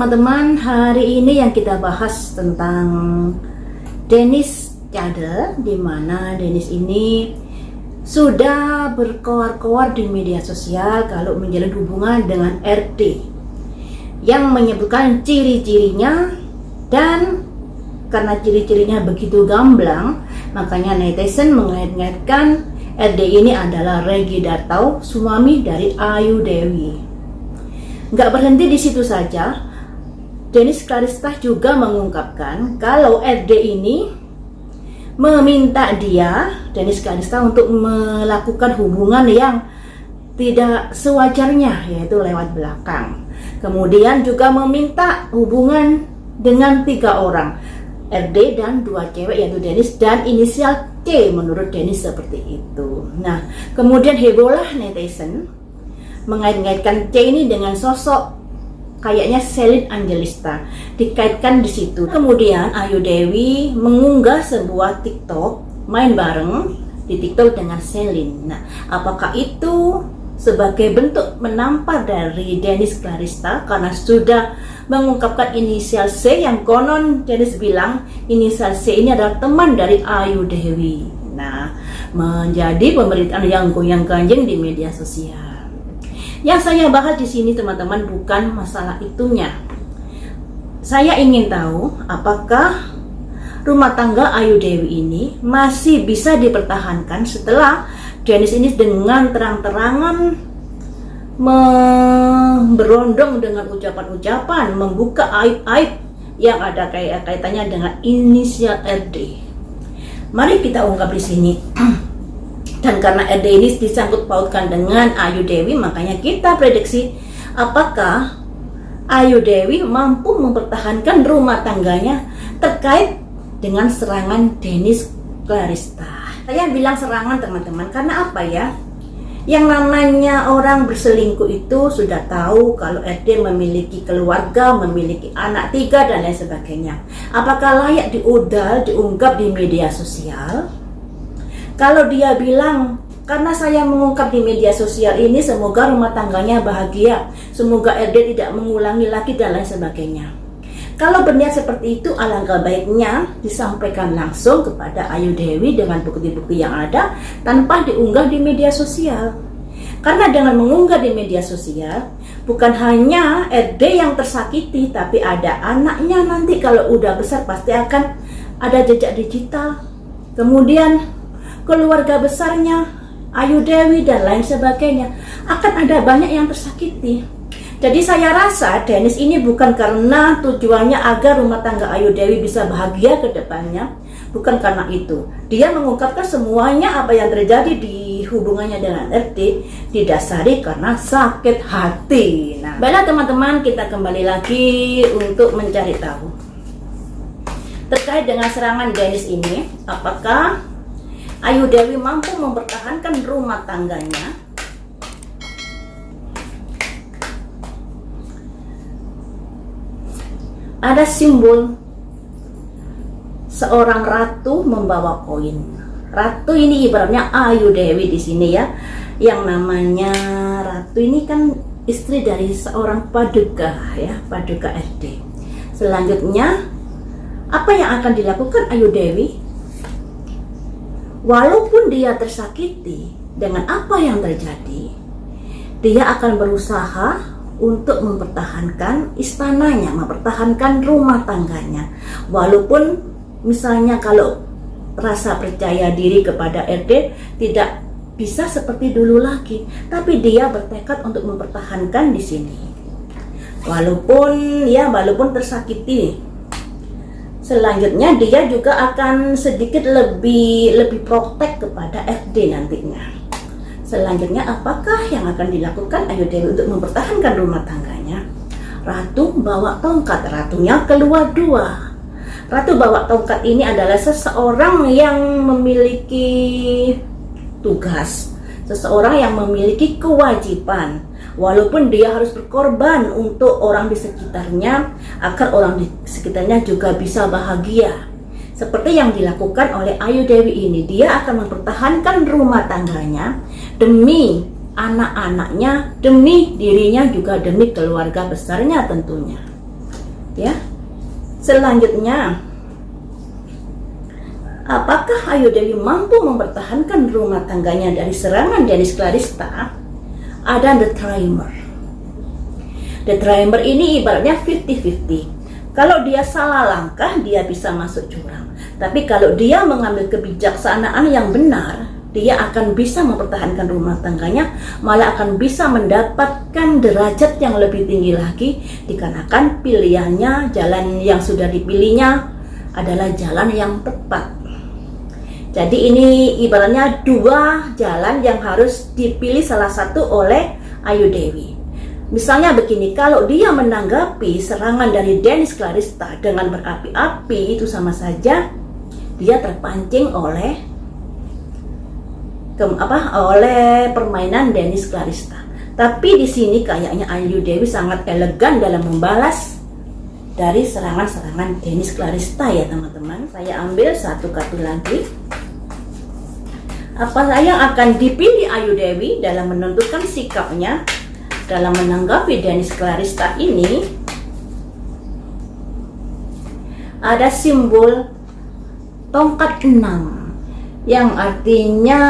teman-teman, hari ini yang kita bahas tentang Dennis Tjade, di mana Dennis ini sudah berkoar-koar di media sosial kalau menjalin hubungan dengan RD yang menyebutkan ciri-cirinya, dan karena ciri-cirinya begitu gamblang, makanya netizen mengait-ngaitkan RD ini adalah Reggy Darto, suami dari Ayu Dewi. Nggak berhenti di situ saja, Dennis Clarista juga mengungkapkan kalau RD ini meminta dia, Dennis Clarista, untuk melakukan hubungan yang tidak sewajarnya, yaitu lewat belakang. Kemudian juga meminta hubungan dengan 3 orang, RD dan 2 cewek, yaitu Dennis dan inisial C, menurut Dennis seperti itu. Nah, kemudian hebohlah netizen mengait-ngaitkan C ini dengan sosok kayaknya Selin Angelista, dikaitkan di situ. Kemudian Ayu Dewi mengunggah sebuah TikTok main bareng di TikTok dengan Selin. Nah, apakah itu sebagai bentuk menampar dari Dennis Clarista karena sudah mengungkapkan inisial C, yang konon Dennis bilang inisial C ini adalah teman dari Ayu Dewi. Nah, menjadi pemberitaan yang goyang-ganjing di media sosial. Yang saya bahas di sini, teman-teman, bukan masalah itunya. Saya ingin tahu apakah rumah tangga Ayu Dewi ini masih bisa dipertahankan setelah Dennis ini dengan terang-terangan berondong dengan ucapan-ucapan, membuka aib-aib yang ada kaitannya dengan inisial RD. Mari kita ungkap di sini. Dan karena RD ini disangkut pautkan dengan Ayu Dewi, makanya kita prediksi apakah Ayu Dewi mampu mempertahankan rumah tangganya terkait dengan serangan Dennis Clarista. Saya bilang serangan, teman-teman, karena apa ya? Yang namanya orang berselingkuh itu sudah tahu kalau RD memiliki keluarga, memiliki anak 3 dan lain sebagainya. Apakah layak diunggap di media sosial? Kalau dia bilang, karena saya mengungkap di media sosial ini, semoga rumah tangganya bahagia, semoga RD tidak mengulangi lagi dan lain sebagainya. Kalau berniat seperti itu, alangkah baiknya disampaikan langsung kepada Ayu Dewi dengan bukti-bukti yang ada tanpa diunggah di media sosial. Karena dengan mengunggah di media sosial, bukan hanya RD yang tersakiti, tapi ada anaknya nanti kalau udah besar pasti akan ada jejak digital. Kemudian keluarga besarnya Ayu Dewi dan lain sebagainya, akan ada banyak yang tersakiti. Jadi saya rasa Dennis ini bukan karena tujuannya agar rumah tangga Ayu Dewi bisa bahagia ke depannya, bukan karena itu. Dia mengungkapkan semuanya apa yang terjadi di hubungannya dengan RD didasari karena sakit hati. Nah, baiklah teman-teman, kita kembali lagi untuk mencari tahu terkait dengan serangan Dennis ini, apakah Ayu Dewi mampu mempertahankan rumah tangganya. Ada simbol seorang ratu membawa koin. Ratu ini ibaratnya Ayu Dewi di sini ya. Yang namanya ratu ini kan istri dari seorang paduka ya, paduka RD. Selanjutnya, apa yang akan dilakukan Ayu Dewi? Walaupun dia tersakiti dengan apa yang terjadi, dia akan berusaha untuk mempertahankan istananya, mempertahankan rumah tangganya. Walaupun misalnya kalau rasa percaya diri kepada RD tidak bisa seperti dulu lagi, tapi dia bertekad untuk mempertahankan di sini. Walaupun tersakiti. Selanjutnya dia juga akan sedikit lebih protek kepada RD nantinya. Selanjutnya, apakah yang akan dilakukan Ayu Dewi untuk mempertahankan rumah tangganya? Ratu bawa tongkat, ratunya keluar 2. Ratu bawa tongkat ini adalah seseorang yang memiliki tugas, seseorang yang memiliki kewajiban. Walaupun dia harus berkorban untuk orang di sekitarnya, agar orang di sekitarnya juga bisa bahagia. Seperti yang dilakukan oleh Ayu Dewi ini, dia akan mempertahankan rumah tangganya demi anak-anaknya, demi dirinya juga demi keluarga besarnya tentunya. Ya. Selanjutnya, apakah Ayu Dewi mampu mempertahankan rumah tangganya dari serangan Dennis Clarista? Ada The Trimmer. The Trimmer ini ibaratnya 50-50. Kalau dia salah langkah, dia bisa masuk jurang. Tapi kalau dia mengambil kebijaksanaan yang benar, dia akan bisa mempertahankan rumah tangganya, malah akan bisa mendapatkan derajat yang lebih tinggi lagi, dikarenakan pilihannya, jalan yang sudah dipilihnya adalah jalan yang tepat. Jadi ini ibaratnya dua jalan yang harus dipilih salah satu oleh Ayu Dewi. Misalnya begini, kalau dia menanggapi serangan dari Dennis Clarista dengan berapi-api, itu sama saja dia terpancing oleh permainan Dennis Clarista. Tapi di sini kayaknya Ayu Dewi sangat elegan dalam membalas dari serangan-serangan Dennis Clarista ya teman-teman. Saya ambil satu kartu lagi. Apa yang akan dipilih Ayu Dewi dalam menentukan sikapnya dalam menanggapi Dennis Clarista ini? Ada simbol tongkat 6 yang artinya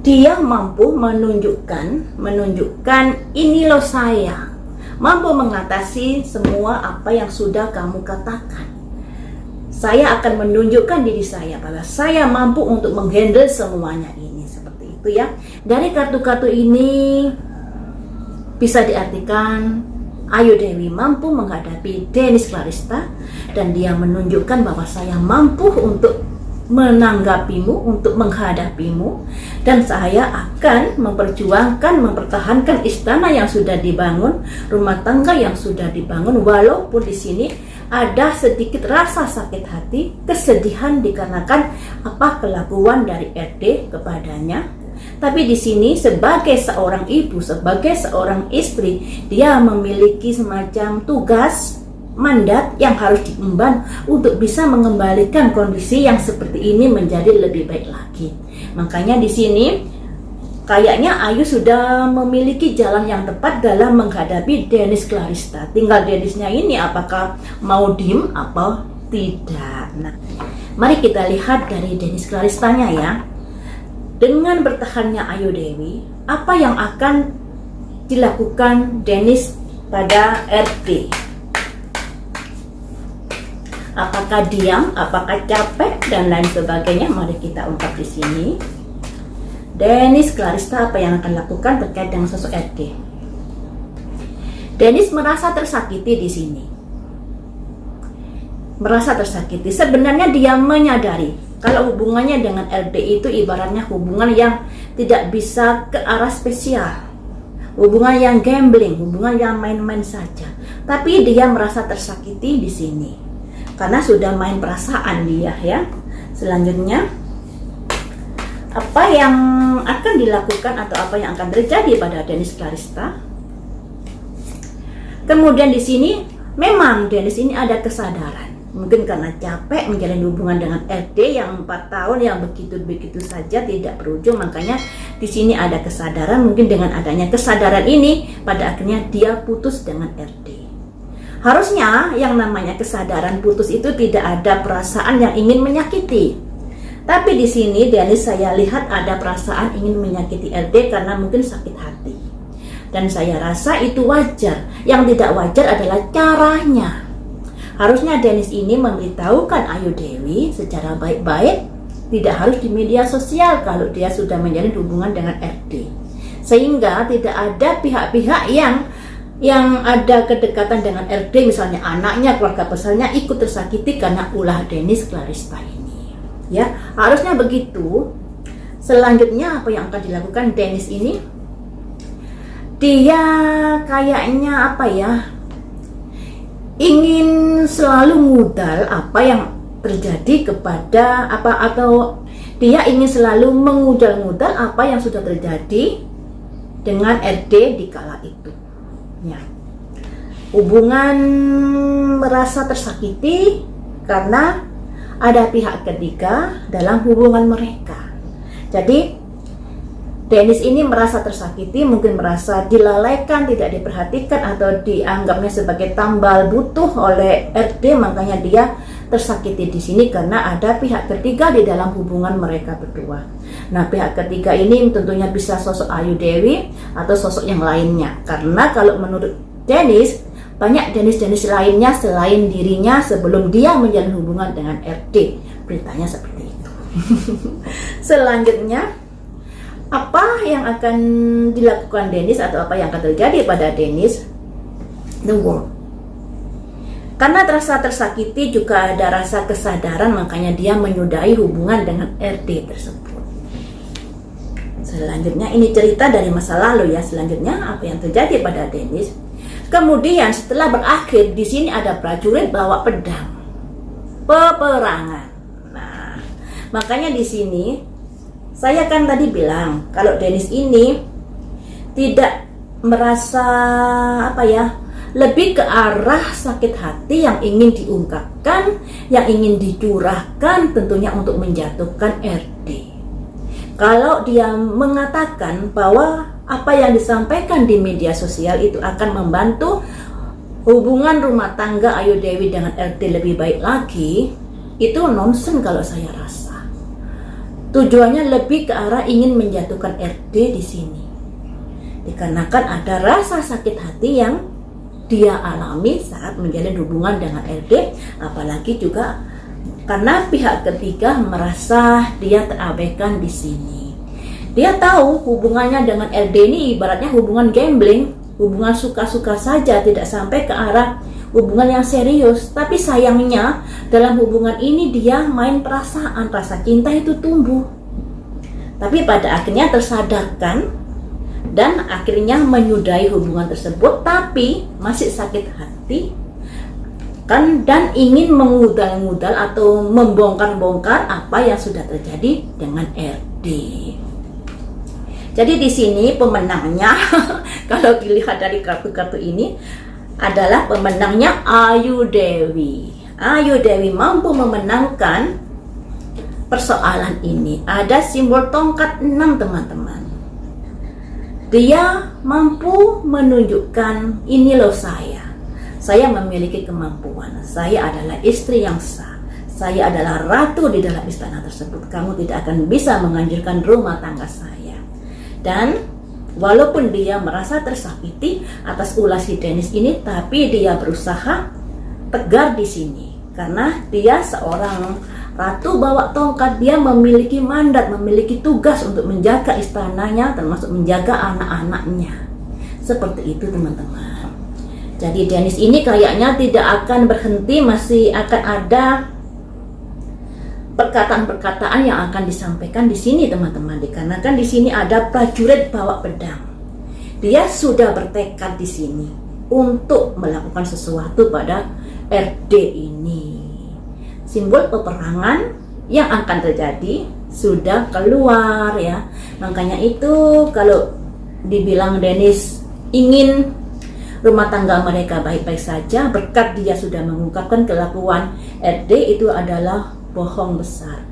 dia mampu menunjukkan ini loh saya, mampu mengatasi semua apa yang sudah kamu katakan. Saya akan menunjukkan diri saya bahwa saya mampu untuk menghandle semuanya ini, seperti itu ya. Dari kartu-kartu ini bisa diartikan Ayu Dewi mampu menghadapi Dennis Clarista dan dia menunjukkan bahwa saya mampu untuk menanggapimu, untuk menghadapimu, dan saya akan mempertahankan istana yang sudah dibangun, rumah tangga yang sudah dibangun, walaupun di sini ada sedikit rasa sakit hati, kesedihan dikarenakan kelakuan dari RD kepadanya. Tapi di sini sebagai seorang ibu, sebagai seorang istri, dia memiliki semacam tugas, mandat yang harus diemban untuk bisa mengembalikan kondisi yang seperti ini menjadi lebih baik lagi. Makanya di sini kayaknya Ayu sudah memiliki jalan yang tepat dalam menghadapi Dennis Clarista. Tinggal Dennisnya ini apakah mau diem atau tidak. Nah, mari kita lihat dari Dennis Claristanya ya. Dengan bertahannya Ayu Dewi, apa yang akan dilakukan Dennis pada RD? Apakah diam, apakah capek, dan lain sebagainya? Mari kita ungkap di sini. Dennis Clarista apa yang akan lakukan terkait dengan sosok RD? Dennis merasa tersakiti di sini. Merasa tersakiti. Sebenarnya dia menyadari kalau hubungannya dengan RD itu ibaratnya hubungan yang tidak bisa ke arah spesial. Hubungan yang gambling, hubungan yang main-main saja. Tapi dia merasa tersakiti di sini. Karena sudah main perasaan dia ya. Selanjutnya, apa yang akan dilakukan atau apa yang akan terjadi pada Dennis Clarista? Kemudian di sini memang Dennis ini ada kesadaran. Mungkin karena capek menjalin hubungan dengan RD yang 4 tahun yang begitu-begitu saja tidak berujung, makanya di sini ada kesadaran. Mungkin dengan adanya kesadaran ini pada akhirnya dia putus dengan RD. Harusnya yang namanya kesadaran putus itu tidak ada perasaan yang ingin menyakiti. Tapi di sini Dennis saya lihat ada perasaan ingin menyakiti RD karena mungkin sakit hati. Dan saya rasa itu wajar. Yang tidak wajar adalah caranya. Harusnya Dennis ini memberitahukan Ayu Dewi secara baik-baik, tidak harus di media sosial kalau dia sudah menjalin hubungan dengan RD. Sehingga tidak ada pihak-pihak yang ada kedekatan dengan RD, misalnya anaknya, keluarga besarnya ikut tersakiti karena ulah Dennis Clarista ini. Ya, harusnya begitu. Selanjutnya apa yang akan dilakukan Dennis ini? Dia kayaknya ingin selalu ngudal apa yang terjadi kepada atau dia ingin selalu mengudal-ngudal apa yang sudah terjadi dengan RD di kala itu. Ya. Hubungan merasa tersakiti karena ada pihak ketiga dalam hubungan mereka. Jadi Dennis ini merasa tersakiti, mungkin merasa dilalaikan, tidak diperhatikan atau dianggapnya sebagai tambal butuh oleh RD, makanya dia tersakiti di sini karena ada pihak ketiga di dalam hubungan mereka berdua. Nah, pihak ketiga ini tentunya bisa sosok Ayu Dewi atau sosok yang lainnya. Karena kalau menurut Dennis, banyak Dennis lainnya selain dirinya sebelum dia menjalin hubungan dengan RD. Beritanya seperti itu. Selanjutnya, apa yang akan dilakukan Dennis atau apa yang akan terjadi pada Dennis? The world. Karena terasa tersakiti juga ada rasa kesadaran, makanya dia menyudahi hubungan dengan RD tersebut. Selanjutnya ini cerita dari masa lalu ya. Selanjutnya apa yang terjadi pada Dennis? Kemudian setelah berakhir di sini ada prajurit bawa pedang, peperangan. Nah, makanya di sini saya kan tadi bilang kalau Dennis ini tidak merasa lebih ke arah sakit hati yang ingin diungkapkan, yang ingin dicurahkan tentunya untuk menjatuhkan RD. Kalau dia mengatakan bahwa apa yang disampaikan di media sosial itu akan membantu hubungan rumah tangga Ayu Dewi dengan RD lebih baik lagi, itu nonsen kalau saya rasa. Tujuannya lebih ke arah ingin menjatuhkan RD di sini. Dikarenakan ada rasa sakit hati yang dia alami saat menjalin hubungan dengan RD, apalagi juga karena pihak ketiga merasa dia terabaikan di sini. Dia tahu hubungannya dengan RD ini ibaratnya hubungan gambling, hubungan suka-suka saja, tidak sampai ke arah hubungan yang serius. Tapi sayangnya dalam hubungan ini dia main perasaan, rasa cinta itu tumbuh. Tapi pada akhirnya tersadarkan dan akhirnya menyudahi hubungan tersebut, tapi masih sakit hati kan, dan ingin mengudal-ngudal atau membongkar-bongkar apa yang sudah terjadi dengan RD. Jadi di sini pemenangnya kalau dilihat dari kartu-kartu ini adalah pemenangnya Ayu Dewi. Ayu Dewi mampu memenangkan persoalan ini. Ada simbol tongkat 6 teman-teman. Dia mampu menunjukkan, ini loh saya memiliki kemampuan, saya adalah istri yang sah, saya adalah ratu di dalam istana tersebut, kamu tidak akan bisa menghancurkan rumah tangga saya. Dan walaupun dia merasa tersakiti atas ulah si Dennis ini, tapi dia berusaha tegar di sini karena dia seorang ratu bawa tongkat, dia memiliki mandat, memiliki tugas untuk menjaga istananya, termasuk menjaga anak-anaknya. Seperti itu teman-teman. Jadi Dennis ini kayaknya tidak akan berhenti, masih akan ada perkataan-perkataan yang akan disampaikan di sini teman-teman. Dikarenakan di sini ada prajurit bawa pedang. Dia sudah bertekad di sini untuk melakukan sesuatu pada RD ini. Simbol peperangan yang akan terjadi sudah keluar ya. Makanya itu kalau dibilang Dennis ingin rumah tangga mereka baik-baik saja berkat dia sudah mengungkapkan kelakuan RD, itu adalah bohong besar.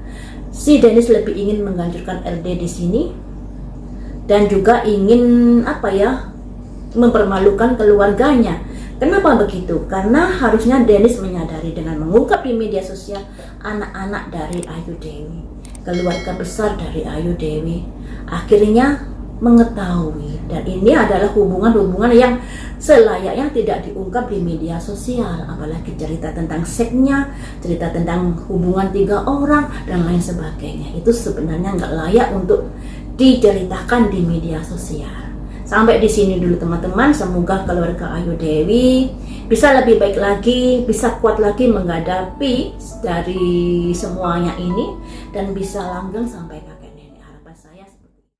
Si Dennis lebih ingin menghancurkan RD di sini dan juga ingin mempermalukan keluarganya. Kenapa begitu? Karena harusnya Dennis menyadari dengan mengungkap di media sosial anak-anak dari Ayu Dewi, keluarga besar dari Ayu Dewi, akhirnya mengetahui, dan ini adalah hubungan-hubungan yang selayaknya tidak diungkap di media sosial, apalagi cerita tentang seksnya, cerita tentang hubungan 3 orang dan lain sebagainya. Itu sebenarnya nggak layak untuk diceritakan di media sosial. Sampai di sini dulu teman-teman. Semoga keluarga Ayu Dewi bisa lebih baik lagi, bisa kuat lagi menghadapi dari semuanya ini dan bisa langgeng sampai